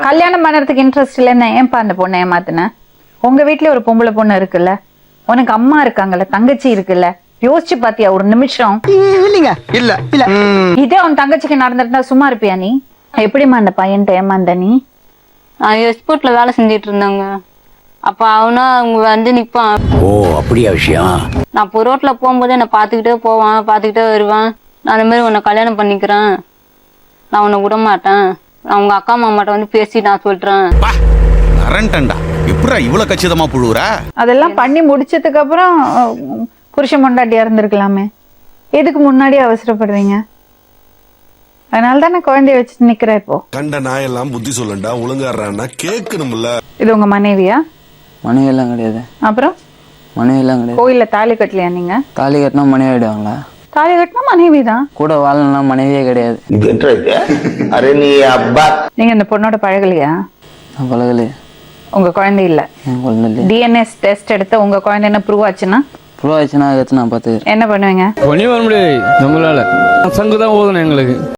கல்யாணம் பண்றதுக்கு இன்ட்ரெஸ்ட் இல்லைன்னா ஏன்பா அந்த பொண்ணை ஏமாத்துன? உங்க வீட்லயே ஒரு பொம்பளை பொண்ணு இருக்குல்ல, உனக்கு அம்மா இருக்காங்கல்ல, தங்கச்சி இருக்குல்ல, யோசிச்சு பாத்தியா ஒரு நிமிஷம்? இல்லைங்க, இல்ல இல்ல. இதே உன் தங்கச்சிக்கு நடந்திருந்தா சும்மா இருப்பியா நீ? எப்படிமா அந்த பையன்ட்ட ஏமாந்த நீ? நான் எக்ஸ்போர்ட்ல வேலை செஞ்சிட்டு இருந்தாங்க. அப்ப அவனா அவங்க வந்து நிப்பான். ஓ அப்படியா விஷயம்? நான் இப்போ ரோட்ல போகும்போது என்னை பார்த்துக்கிட்டே போவான், பார்த்துக்கிட்டே வருவான். நான் அந்த மாதிரி உன்னை கல்யாணம் பண்ணிக்கிறேன், நான் உன்னை விட மாட்டேன், நான் உங்க அக்கா மாமாட்ட வந்து பேசி நான் சொல்றேன். எப்படா இவ்வளவு கச்சிதமா புழுவுற? அதெல்லாம் பண்ணி முடிச்சதுக்கு அப்புறம் புருஷன் பொண்டாட்டியா இருந்திருக்கலாமே, எதுக்கு முன்னாடி அவசரப்படுறீங்க? அதனால தானே குழந்தைய வச்சு நிக்கிற. இப்போ கண்ட நாயெல்லாம் புத்தி சொல்லண்டா, ஒழுங்காடுறான்னா கேட்கணும்ல. இது உங்க மனைவியா? மனைவி எல்லாம் கிடையாது. அப்புறம் மனைவி எல்லாம் கிடையாது. கோயில்ல தாலி கட்டலையா நீங்க? தாலி கட்டினா மனைவி ஆயிடுவாங்களா? தாலி கட்டினா மனைவி தான். கூட வாழலாம் மனைவியே கிடையாது. நீங்க இந்த பொண்ணோட பழகலையா? நான் பழகலையே. உங்க குழந்தை இல்ல? என் குழந்தை இல்லையே. டிஎன்எஸ் டெஸ்ட் எடுத்து உங்க குழந்தை என்ன ப்ரூவ் ஆச்சுன்னா ப்ரூவ் ஆயிடுச்சுன்னா நான் பார்த்துக்கிறேன். என்ன பண்ணுவீங்க? பண்ணி வர முடியாது நம்மளால. சங்கு தான் ஓதணும் எங்களுக்கு.